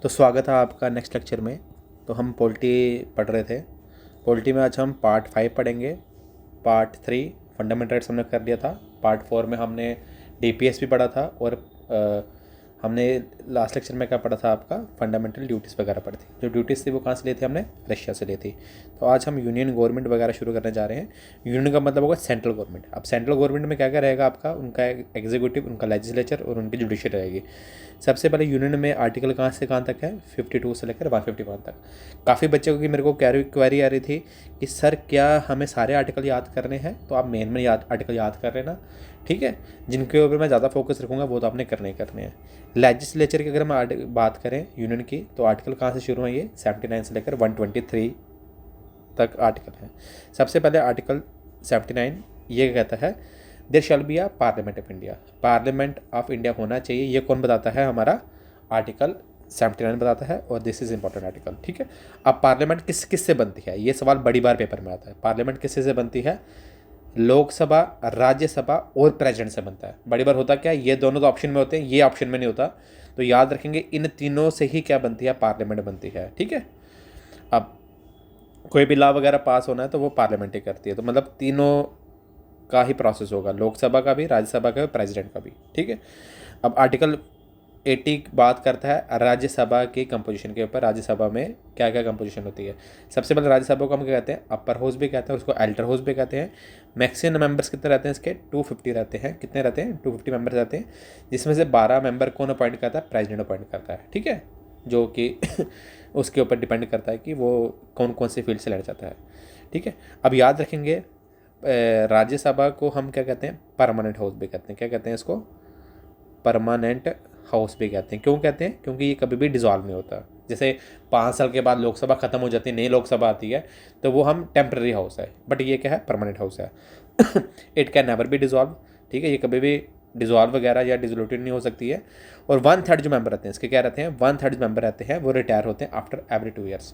तो स्वागत है आपका नेक्स्ट लेक्चर में। तो हम पॉलिटी पढ़ रहे थे। पॉलिटी में आज हम पार्ट 5 पढ़ेंगे। पार्ट 3 फंडामेंटल राइट्स हमने कर लिया था। पार्ट 4 में हमने डीपीएस भी पढ़ा था और हमने लास्ट लेक्चर में क्या पढ़ा था, आपका फंडामेंटल ड्यूटीज़ वगैरह पढ़ी थी। जो ड्यूटीज़ थी वो कहाँ से ली थी हमने? रशिया से ली थी। तो आज हम यूनियन गवर्नमेंट वगैरह शुरू करने जा रहे हैं। यूनियन का मतलब होगा सेंट्रल गवर्नमेंट। अब सेंट्रल गवर्नमेंट में क्या क्या रहेगा आपका? उनका एग्जीक्यूटिव, उनका लेजिस्लेचर और उनकी जुडिशरी रहेगी। सबसे पहले यूनियन में आर्टिकल कहाँ से कहाँ तक है? 52 से लेकर 151 तक। काफ़ी बच्चों की मेरे को क्वेरी आ रही थी कि सर क्या हमें सारे आर्टिकल याद करने हैं? तो आप मेन में आर्टिकल याद कर लेना, ठीक है। जिनके ऊपर मैं ज़्यादा फोकस रखूँगा वो तो आपने करने ही करने हैं। लेजिस्लेचर की अगर हम बात करें यूनियन की, तो आर्टिकल कहाँ से शुरू है? ये 79 से लेकर 123 तक आर्टिकल है। सबसे पहले आर्टिकल 79 ये कहता है there shall be a parliament of India. Parliament of India होना चाहिए। ये कौन बताता है? हमारा आर्टिकल 79 बताता है और दिस इज इंपॉर्टेंट आर्टिकल, ठीक है। अब पार्लियामेंट किस किस से बनती है? ये सवाल बड़ी बार पेपर में आता है। पार्लियामेंट किससे से बनती है? लोकसभा, राज्यसभा और प्रेसिडेंट से बनता है। बड़ी बार होता क्या है, ये दोनों तो ऑप्शन में होते हैं, ये ऑप्शन में नहीं होता। तो याद रखेंगे इन तीनों से ही क्या बनती है? पार्लियामेंट बनती है, ठीक है। अब कोई भी लॉ वगैरह पास होना है तो वो पार्लियामेंट ही करती है। तो मतलब तीनों का ही प्रोसेस होगा, लोकसभा का भी, राज्यसभा का भी, प्रेसिडेंट का भी, ठीक है। अब आर्टिकल 80 बात करता है राज्यसभा की कंपोजिशन के ऊपर। राज्यसभा में क्या क्या कंपोजिशन होती है? सबसे पहले राज्यसभा को हम क्या कहते हैं? अपर हाउस भी कहते हैं, उसको एल्डर हाउस भी कहते हैं। मैक्सिमम मेंबर्स कितने रहते हैं इसके? 250 रहते हैं। कितने रहते हैं? 250 मेंबर्स रहते हैं, जिसमें से 12 मेंबर कौन अपॉइंट करता है? प्रेसिडेंट अपॉइंट करता है, ठीक है। जो कि उसके ऊपर डिपेंड करता है कि वो कौन कौन से फील्ड से लड़ जाता है, ठीक है। अब याद रखेंगे राज्यसभा को हम क्या कहते हैं? परमानेंट हाउस भी कहते हैं। क्या कहते हैं इसको? परमानेंट हाउस भी कहते हैं। क्यों कहते हैं? क्योंकि ये कभी भी डिसॉल्व नहीं होता। जैसे 5 साल के बाद लोकसभा खत्म हो जाती है, नई लोकसभा आती है, तो वो हम टेम्प्रेरी हाउस है, बट ये क्या है? परमानेंट हाउस है। It can never be dissolve, ठीक है। ये कभी भी डिसॉल्व वगैरह या डिसोल्यूटेड नहीं हो सकती है। और 1/3 जो मेंबर रहते हैं इसके क्या रहते हैं? 1/3 मेंबर रहते हैं वो रिटायर होते हैं आफ्टर एवरी 2 ईयर्स।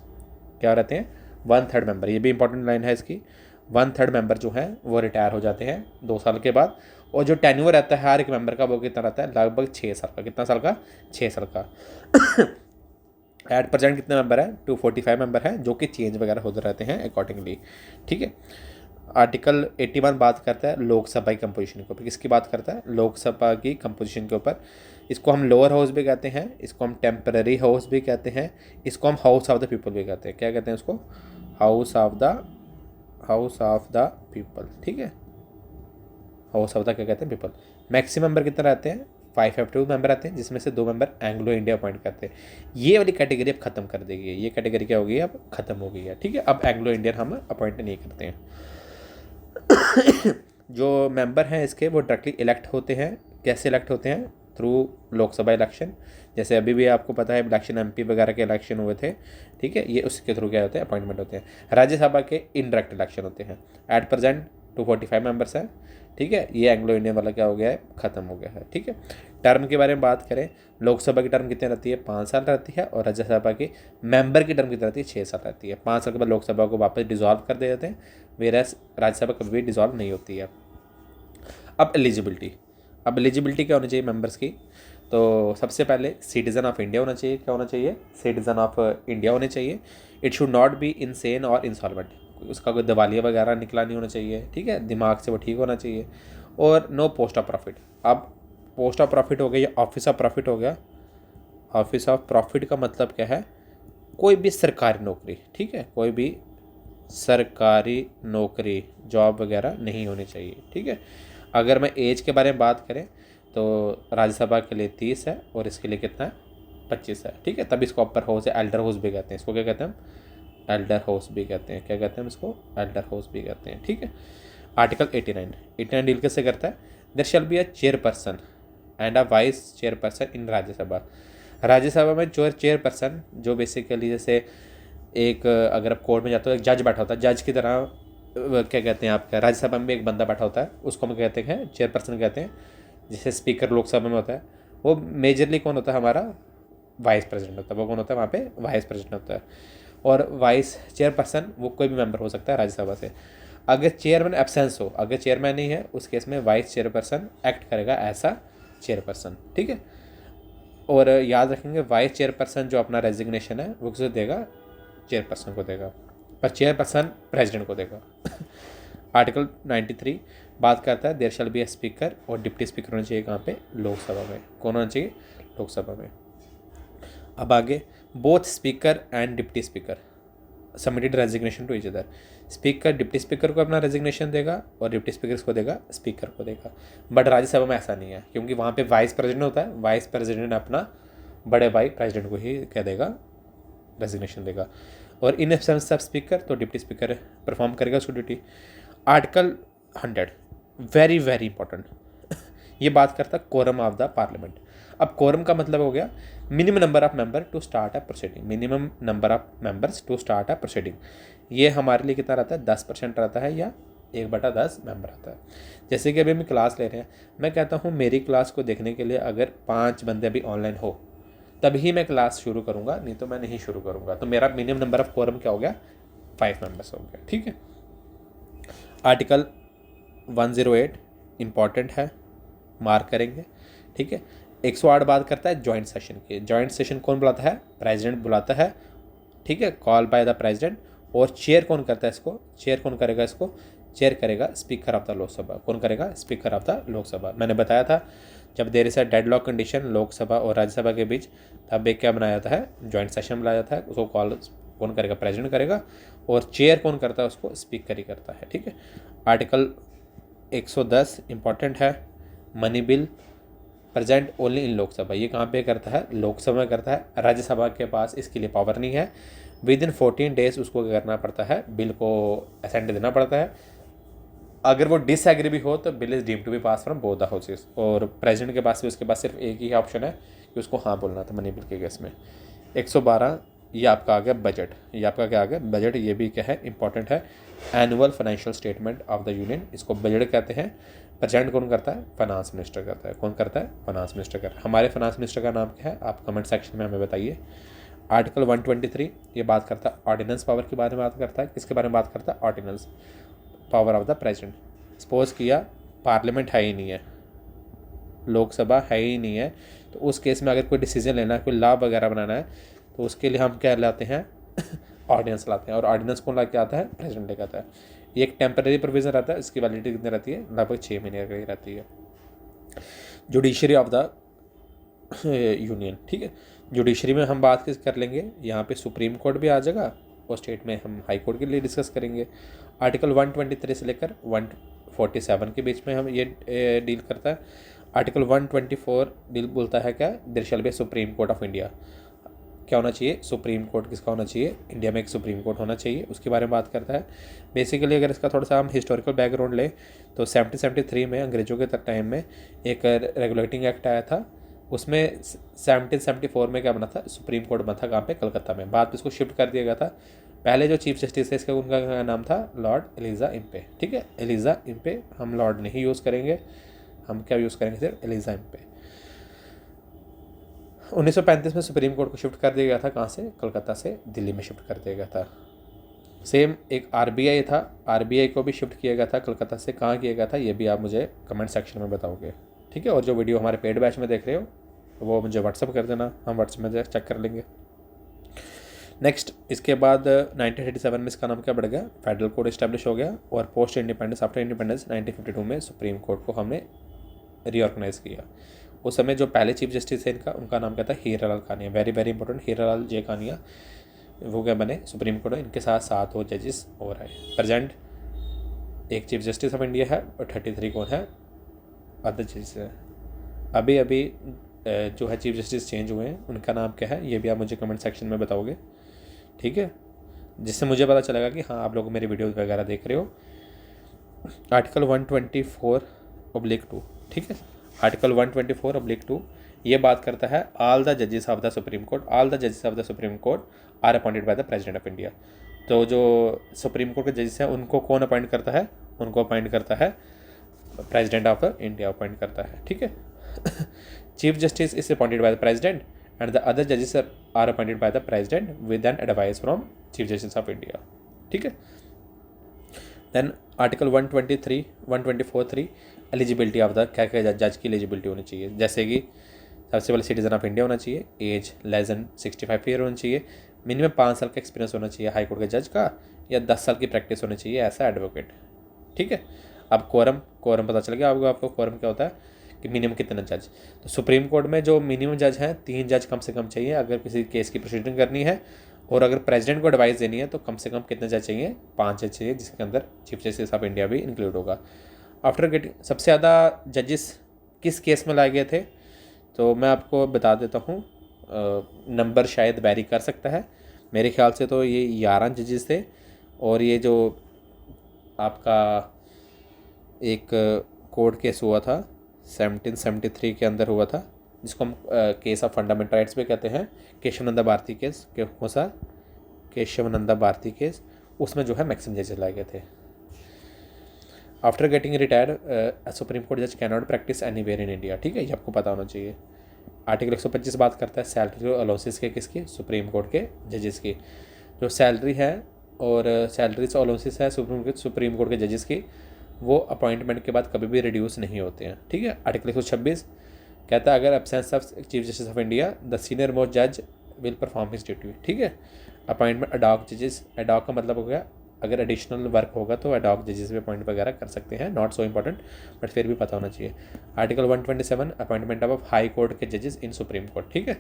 क्या रहते हैं? 1/3 मेंबर। ये भी इंपॉर्टेंट लाइन है इसकी। 1/3 मेंबर जो हैं वो रिटायर हो जाते हैं 2 साल के बाद। और जो टेन्योर रहता है हर एक मेंबर का वो कितना रहता है? लगभग 6 साल का। कितना साल का? 6 साल का। एट प्रेजेंट कितने मेंबर हैं? 245 मेंबर हैं, जो कि चेंज वगैरह होते रहते हैं अकॉर्डिंगली, ठीक है। आर्टिकल 81 बात करता है लोकसभा की कंपोजिशन के ऊपर। किसकी बात करता है? लोकसभा की कंपोजिशन के ऊपर। इसको हम लोअर हाउस भी कहते हैं, इसको हम टेम्पररी हाउस भी कहते हैं, इसको हम हाउस ऑफ द पीपल भी कहते हैं। क्या कहते हैं इसको? हाउस ऑफ द पीपल, ठीक है। हाउस ऑफ द क्या कहते हैं? पीपल। मैक्सिमम मेंबर कितने रहते हैं? 552 मेंबर रहते हैं, जिसमें से 2 मेंबर एंग्लो इंडिया अपॉइंट करते हैं। ये वाली कैटेगरी अब खत्म कर देगी। ये कैटेगरी क्या हो गई? अब खत्म हो गई है, ठीक है। अब एंग्लो इंडियन हम अपॉइंट नहीं करते हैं। जो मेंबर हैं इसके वो डायरेक्टली इलेक्ट होते हैं। कैसे इलेक्ट होते हैं? Through Lok Sabha election. जैसे अभी भी आपको पता है इलेक्शन एमपी वगैरह के इलेक्शन हुए थे, ठीक है। ये उसके थ्रू क्या होते हैं? अपॉइंटमेंट होते हैं। राज्यसभा के इनडायरेक्ट इलेक्शन होते हैं। एट प्रेजेंट 245 मेंबर्स हैं, ठीक है। ये एंग्लो इंडियन वाला क्या हो गया है? खत्म हो गया है, ठीक है। टर्म के बारे में बात करें, लोकसभा की टर्म कितनी रहती है? 5 साल रहती है। और राज्यसभा की मेंबर की टर्म कितनी रहती है? 6 साल रहती है। 5 साल के बाद लोकसभा को वापस डिसॉल्व कर दे देते हैं, वेरएस राज्यसभा कभी भी डिसॉल्व नहीं होती है। अब एलिजिबिलिटी क्या होनी चाहिए मेंबर्स की? तो सबसे पहले सिटीज़न ऑफ इंडिया होना चाहिए। क्या होना चाहिए? सिटीज़न ऑफ इंडिया होने चाहिए। It should not be insane और इंसॉल्वेंट। उसका कोई दिवालिया वगैरह निकला नहीं होना चाहिए, ठीक है। दिमाग से वो ठीक होना चाहिए। और नो पोस्ट ऑफ प्रॉफिट। अब पोस्ट ऑफ प्रॉफिट हो गया या ऑफिस ऑफ प्रॉफिट हो गया। ऑफिस ऑफ प्रॉफिट का मतलब क्या है? कोई भी सरकारी नौकरी, ठीक है। कोई भी सरकारी नौकरी, जॉब वगैरह नहीं होनी चाहिए, ठीक है। अगर मैं एज के बारे में बात करें तो राज्यसभा के लिए 30 है और इसके लिए कितना है? 25 है, ठीक है। तब इसको अपर हाउस या एल्डर हाउस भी कहते हैं। इसको क्या कहते हैं? एल्डर हाउस भी कहते हैं। क्या कहते हैं हम इसको? एल्डर हाउस भी कहते हैं, ठीक है। आर्टिकल 89 डील कैसे करता है? There shall be a chairperson and a vice chairperson in Rajya Sabha. Rajya Sabha में जो चेयरपर्सन, जो बेसिकली जैसे एक अगर आप कोर्ट में जाते हो एक जज बैठा होता है, जज की तरह क्या कहते हैं आपका? राज्यसभा में भी एक बंदा बैठा होता है, उसको हम कहते हैं चेयरपर्सन कहते हैं। जैसे स्पीकर लोकसभा में होता है, वो मेजरली कौन होता है? हमारा वाइस प्रेसिडेंट होता है। वो कौन होता है वहाँ पे? वाइस प्रेसिडेंट होता है। और वाइस चेयरपर्सन वो कोई भी मेंबर हो सकता है राज्यसभा से। अगर चेयरमैन एब्सेंस हो, अगर चेयरमैन नहीं है, उस केस में वाइस चेयरपर्सन एक्ट करेगा ऐसा चेयरपर्सन, ठीक है। और याद रखेंगे वाइस चेयरपर्सन जो अपना रेजिग्नेशन है वो किसे देगा, चेयरपर्सन को देगा, पर चेयरपर्सन प्रेसिडेंट को देगा। आर्टिकल 93 बात करता है there shall be a speaker और डिप्टी स्पीकर होना चाहिए कहाँ पे, लोकसभा में। कौन होना चाहिए, लोकसभा में। अब आगे, both speaker and deputy speaker submitted resignation to each other. Speaker deputy speaker को अपना रेजिग्नेशन देगा और डिप्टी स्पीकर को देगा, स्पीकर को देगा। बट राज्यसभा में ऐसा नहीं है, क्योंकि वहाँ पे वाइस प्रेसिडेंट होता है, वाइस प्रेसिडेंट अपना बड़े भाई प्रेसिडेंट को ही क्या देगा, रेजिग्नेशन देगा। और इन एब्सेंस ऑफ स्पीकर तो डिप्टी स्पीकर परफॉर्म करेगा उसको duty. Article 100 very very important, ये बात करता है कोरम ऑफ द पार्लियामेंट। अब कोरम का मतलब हो गया minimum number of member to start a proceeding, minimum number of members to start a proceeding. ये हमारे लिए कितना रहता है, 10% रहता है या 1/10 मेंबर आता है। जैसे कि अभी हम क्लास ले रहे हैं, मैं कहता हूँ मेरी क्लास को देखने के लिए अगर 5 बंदे अभी ऑनलाइन हो तभी मैं क्लास शुरू करूँगा, नहीं तो मैं नहीं शुरू करूँगा। तो मेरा मिनिमम नंबर ऑफ कोरम क्या हो गया, 5 मेंबर्स हो गया। ठीक है। आर्टिकल 108 इम्पॉर्टेंट है, मार्क करेंगे। ठीक है। 108 बात करता है जॉइंट सेशन की। जॉइंट सेशन कौन बुलाता है, प्रेसिडेंट बुलाता है। ठीक है, कॉल बाय द प्रेसिडेंट। और चेयर कौन करता है इसको, चेयर कौन करेगा इसको, चेयर करेगा स्पीकर ऑफ द लोकसभा। कौन करेगा, स्पीकर ऑफ द लोकसभा। मैंने बताया था जब there is a deadlock condition Lok Sabha और राज्यसभा के बीच, तब एक क्या बनाया जाता है, जॉइंट सेशन बुलाया जाता है। उसको कॉल कौन करेगा, प्रेसिडेंट करेगा। और चेयर कौन करता है, उसको स्पीकर ही करता है। ठीक है। आर्टिकल 110 इंपॉर्टेंट है, money bill present only in Lok Sabha. ये कहाँ पे करता है, लोकसभा में करता है। राज्यसभा के पास इसके लिए पावर नहीं है। विद इन 14 डेज उसको क्या करना पड़ता है, बिल को असेंट देना पड़ता है। अगर वो डिसएग्री भी हो तो bill is deemed to be pass from both the houses. और प्रेसिडेंट के पास भी उसके पास सिर्फ एक ही ऑप्शन है कि उसको हाँ बोलना था मनी बिल के केस में। 112 ये आपका आ गया बजट। ये आपका क्या आ गया, बजट। ये भी क्या है, इंपॉर्टेंट है। Annual financial statement of the union, इसको बजट कहते हैं। प्रेजेंट कौन करता है, फाइनेंस मिनिस्टर करता है। कौन करता है, फाइनेंस मिनिस्टर करता है। हमारे फाइनेंस मिनिस्टर का नाम क्या है, आप कमेंट सेक्शन में हमें बताइए। आर्टिकल 123 ये बात करता है ऑर्डिनेंस पावर के बारे में बात करता है। किसके बारे में बात करता है, ordinance power of the president. Suppose किया पार्लियामेंट है ही नहीं है, लोकसभा है ही नहीं है, तो उस केस में अगर कोई डिसीजन लेना है, कोई लॉ वगैरह बनाना है, तो उसके लिए हम क्या लाते हैं, ऑर्डिनेंस लाते हैं। और ऑर्डिनेंस कौन ला के आता है, प्रेसिडेंट लेकर आता है। ये एक टेम्परेरी प्रोविजन रहता है, इसकी वैलिडिटी कितनी रहती है, लगभग 6 महीने की रहती है। Judiciary of the union. ठीक है, जुडिशरी में हम बात कर लेंगे, यहाँ पे सुप्रीम कोर्ट भी आ जाएगा और स्टेट में हम हाई कोर्ट के लिए डिस्कस करेंगे। आर्टिकल 123 से लेकर 147 के बीच में हम ये डील करता है। आर्टिकल 124 डील बोलता है क्या, there shall be supreme court of India. क्या होना चाहिए, सुप्रीम कोर्ट किसका होना चाहिए, इंडिया में एक सुप्रीम कोर्ट होना चाहिए, उसके बारे में बात करता है। बेसिकली अगर इसका थोड़ा सा हम हिस्टोरिकल बैकग्राउंड लें तो 1773 में अंग्रेजों के टाइम में एक रेगुलेटिंग एक्ट आया था। उसमें 1774 में क्या बना था, सुप्रीम कोर्ट बना था कहाँ पे, कलकत्ता में। बाद में इसको शिफ्ट कर दिया गया था। पहले जो चीफ जस्टिस है इसका, उनका नाम था लॉर्ड एलिजा इम्पे। ठीक है, एलिजा इम्पे, हम लॉर्ड नहीं यूज़ करेंगे, हम क्या यूज़ करेंगे, सिर्फ एलिजा इम्पे। 1935 में सुप्रीम कोर्ट को शिफ्ट कर दिया गया था, कहाँ से, कलकत्ता से दिल्ली में शिफ्ट कर दिया गया था। सेम एक आरबीआई था, आरबीआई को भी शिफ्ट किया गया था कलकत्ता से। कहाँ किया गया था, ये भी आप मुझे कमेंट सेक्शन में बताओगे। ठीक है, और जो वीडियो हमारे पेड बैच में देख रहे हो वो मुझे व्हाट्सअप कर देना, हम व्हाट्सअप में चेक कर लेंगे। नेक्स्ट, इसके बाद 1987 में इसका नाम क्या बढ़ गया, फेडरल कोर्ट इस्टेब्लिश हो गया। और पोस्ट इंडिपेंडेंस, आफ्टर इंडिपेंडेंस 1952 में सुप्रीम कोर्ट को हमने रीऑर्गेनाइज किया। उस समय जो पहले चीफ जस्टिस है इनका, उनका नाम क्या था, Hiralal Kania. Very very important, Hiralal J Kania, वो क्या बने सुप्रीम कोर्ट। इनके साथ 7 और जजेस और आए। प्रेजेंट एक चीफ जस्टिस ऑफ इंडिया है और 33 कौन है, अदर जजेस है। अभी अभी जो है चीफ जस्टिस चेंज हुए हैं, उनका नाम क्या है, ये भी आप मुझे कमेंट सेक्शन में बताओगे। ठीक है, जिससे मुझे पता चलेगा कि हाँ आप लोग मेरी वीडियोस वगैरह देख रहे हो। आर्टिकल 124/2। ठीक है, आर्टिकल 124/2 ये बात करता है ऑल द जजेस of the supreme court, all the जजेस of the supreme court are appointed by the president of India. तो जो सुप्रीम कोर्ट के जजेस हैं उनको कौन अपॉइंट करता है, उनको अपॉइंट करता है प्रेसिडेंट ऑफ इंडिया अपॉइंट करता है। ठीक है, chief justice is appointed by the president and the other judges are appointed by the president with an advice from chief justice of India. ठीक है, then article 124(3) eligibility of the, क्या क्या जज की एलिजिबिलिटी होनी चाहिए। जैसे कि सबसे पहले सिटीजन ऑफ इंडिया होना चाहिए, एज लेस देन 65 ईयर होनी चाहिए, मिनिमम 5 साल का एक्सपीरियंस होना चाहिए हाई कोर्ट के जज का, या 10 साल की प्रैक्टिस होनी चाहिए ऐसा एडवोकेट। ठीक है। अब कोरम पता चल गया आपको कोरम क्या होता है कि मिनिमम कितने जज। तो सुप्रीम कोर्ट में जो मिनिमम जज हैं 3 जज कम से कम चाहिए अगर किसी केस की प्रोसीडिंग करनी है, और अगर प्रेसिडेंट को एडवाइस देनी है तो कम से कम कितने जज चाहिए, 5 जज चाहिए, जिसके अंदर चीफ जस्टिस ऑफ इंडिया भी इंक्लूड होगा। आफ्टर गेटिंग सबसे ज़्यादा जजेस किस केस में लाए गए थे, तो मैं आपको बता देता हूँ। नंबर शायद वैरी कर सकता है, मेरे ख्याल से तो ये 11 जजेस थे, और ये जो आपका एक कोर्ट केस हुआ था 1773 के अंदर हुआ था, जिसको हम केस ऑफ फंडामेंटल राइट्स भी कहते हैं, केशवानंदा भारती केस, कौन सा, केशवानंदा भारती केस, उसमें जो है मैक्सिमम जजेस लाए गए थे। After getting retired supreme court जज can not practice anywhere in India. ठीक है, ये आपको पता होना चाहिए। आर्टिकल 125 बात करता है सैलरी अलाउंसेस के, किसकी, सुप्रीम कोर्ट के जजेस की। जो सैलरी है और सैलरीज अलाउंसेस है सुप्रीम कोर्ट के जजेस की, वो अपॉइंटमेंट के बाद कभी भी रिड्यूस नहीं होते हैं। ठीक है। आर्टिकल 126 कहता है अगर absence of chief justice of India the senior most जज विल परफॉर्म हिज ड्यूटी। ठीक है। अपॉइंटमेंट एडॉक जजेस, एडॉक का मतलब हो गया अगर एडिशनल वर्क होगा तो एडॉक जजेस भी अपॉइंट वगैरह कर सकते हैं, नॉट सो इंपॉर्टेंट बट फिर भी पता होना चाहिए। Article 127 appointment of high court के जजेस इन सुप्रीम कोर्ट। ठीक है।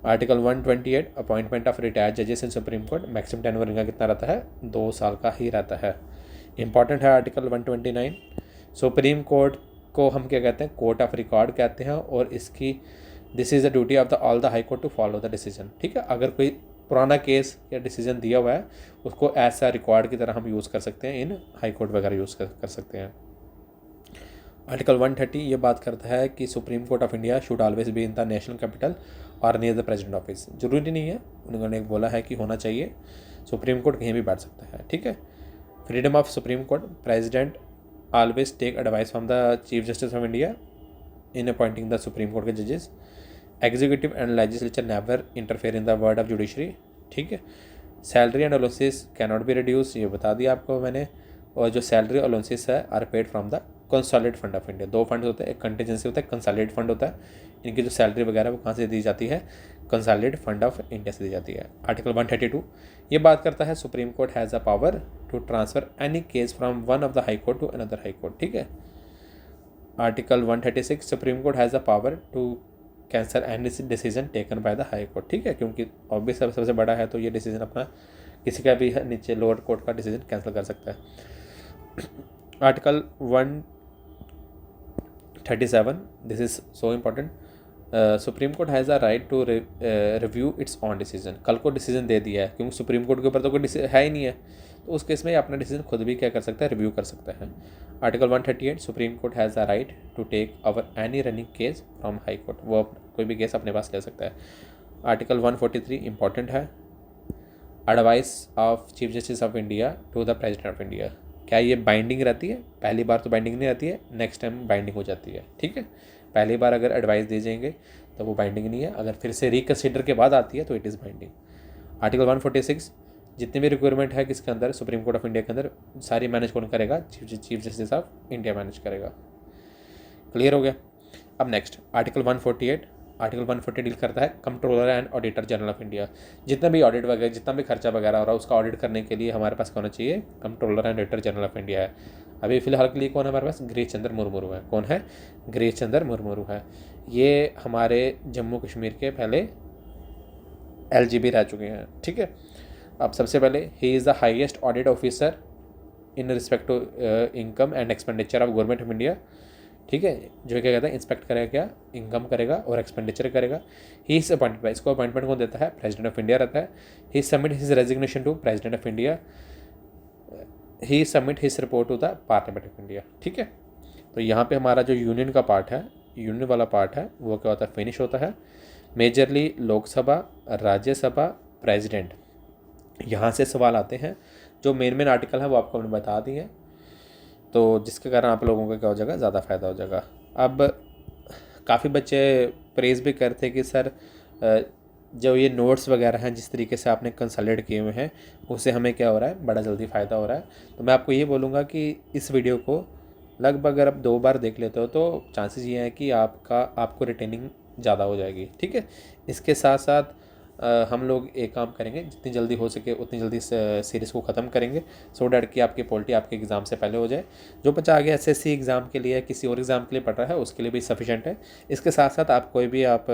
आर्टिकल 128 अपॉइंटमेंट ऑफ रिटायर्ड जजेस इन सुप्रीम कोर्ट, मैक्सिमम टेन्योर इनका कितना रहता है, 2 साल का ही रहता है। इंपॉर्टेंट है आर्टिकल 129, सुप्रीम कोर्ट को हम क्या कहते हैं, कोर्ट ऑफ रिकॉर्ड कहते हैं, और इसकी this is the duty of the all the high court to follow the decision. ठीक है। अगर कोई पुराना केस या डिसीजन दिया हुआ है उसको ऐसा रिकॉर्ड की तरह हम यूज़ कर सकते हैं, इन हाई कोर्ट वगैरह यूज़ कर सकते हैं। आर्टिकल 130 ये बात करता है कि supreme court of India should always be in the national capital और नियर द प्रेसिडेंट ऑफिस। जरूरी नहीं है, उन्होंने बोला है कि होना चाहिए, सुप्रीम कोर्ट कहीं भी बैठ सकता है। ठीक है। Freedom of supreme court, president always take advice from the chief justice of India in appointing the supreme court के जजेस। Executive and legislature never interfere in the word of judiciary. ठीक है। Salary and allowances can not be reduce, ये बता दिया आपको मैंने। और जो सैलरी अलाउंसेस है are paid from the consolidated fund of India. 2 fund होते हैं, एक कंटीजेंसी होता है, कंसोलिडेटेड फंड होता है। इनकी जो सैलरी वगैरह वो कहाँ से दी जाती है, कंसोलिडेटेड फंड ऑफ इंडिया से दी जाती है। आर्टिकल 132 ये बात करता है supreme court has a power to transfer any case from one of the high court to another high court. ठीक है। Article 136 supreme court has a power to cancel any decision taken by the high court. ठीक है, क्योंकि obvious सबसे बड़ा है तो ये डिसीजन अपना किसी का भी नीचे लोअर कोर्ट का डिसीजन कैंसिल कर सकता है। Article 137 this is so important, supreme court has a right to review its own decision. कल को डिसीजन दे दिया है, क्योंकि सुप्रीम कोर्ट के ऊपर तो कोई है ही नहीं है, तो उस केस में अपना डिसीजन खुद भी क्या कर सकता है, रिव्यू कर सकता है। Article 138 supreme court has a right to take over any running case from high court, वो कोई भी केस अपने पास ले सकता है। आर्टिकल 143 इंपॉर्टेंट है, advice of chief justice of India to the president of India. क्या ये बाइंडिंग रहती है? पहली बार तो बाइंडिंग नहीं रहती है, नेक्स्ट टाइम बाइंडिंग हो जाती है। ठीक है, पहली बार अगर एडवाइस दे जाएंगे तो वो बाइंडिंग नहीं है, अगर फिर से रिकन्सिडर के बाद आती है तो इट इज़ बाइंडिंग। आर्टिकल 146 जितनी भी रिक्वायरमेंट है किसके अंदर, सुप्रीम कोर्ट ऑफ इंडिया के अंदर, सारी मैनेज कौन करेगा, chief justice of India manage करेगा। क्लियर हो गया। अब नेक्स्ट आर्टिकल 148, आर्टिकल 140 डील करता है controller and auditor general of India. जितना भी ऑडिट वगैरह, जितना भी खर्चा वगैरह हो रहा है उसका ऑडिट करने के लिए हमारे पास कौन चाहिए, controller and auditor general of India है। अभी फिलहाल के लिए कौन है हमारे पास, गिरीश चंद्र मुर्मू है। कौन है, गिरीश चंद्र मुर्मू है। ये हमारे जम्मू कश्मीर के पहले LGP रह चुके हैं। ठीक है। अब सबसे पहले he is the highest audit officer in respect to income and expenditure of government of India. ठीक है, जो क्या कहता है, इंस्पेक्ट करेगा, क्या इनकम करेगा और एक्सपेंडिचर करेगा। ही इज अपॉइंटेड, इसको अपॉइंटमेंट कौन देता है, प्रेसिडेंट ऑफ इंडिया रहता है। He submit his resignation to president of India, he submit his report to the parliament of India. ठीक है, तो यहाँ पे हमारा जो यूनियन का पार्ट है, यूनियन वाला पार्ट है, वो क्या होता है, फिनिश होता है। मेजरली लोकसभा, राज्यसभा, प्रेसिडेंट, यहाँ से सवाल आते हैं। जो मेन आर्टिकल है वो आपको हमने बता दिए हैं, तो जिसके कारण आप लोगों का क्या हो जाएगा, ज़्यादा फ़ायदा हो जाएगा। अब काफ़ी बच्चे प्रेज़ भी करते कि सर जो ये नोट्स वगैरह हैं जिस तरीके से आपने कंसल्टेट किए हुए हैं उससे हमें क्या हो रहा है, बड़ा जल्दी फ़ायदा हो रहा है। तो मैं आपको ये बोलूँगा कि इस वीडियो को लगभग अगर आप 2 बार देख लेते हो तो चांसेस ये हैं कि आपको रिटेनिंग ज़्यादा हो जाएगी। ठीक है, इसके साथ साथ हम लोग एक काम करेंगे, जितनी जल्दी हो सके उतनी जल्दी सीरीज़ को ख़त्म करेंगे, सो डैट कि आपकी पॉलिटी आपके एग्ज़ाम से पहले हो जाए। जो बच्चा आगे एसएससी एग्ज़ाम के लिए किसी और एग्ज़ाम के लिए पढ़ रहा है उसके लिए भी सफिशेंट है। इसके साथ साथ आप कोई भी आप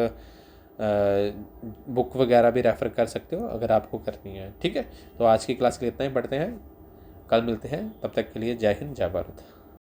बुक वगैरह भी रेफ़र कर सकते हो अगर आपको करनी है। ठीक है, तो आज की क्लास के लिए इतना ही, पढ़ते हैं, कल मिलते हैं, तब तक के लिए जय हिंद, जय भारत।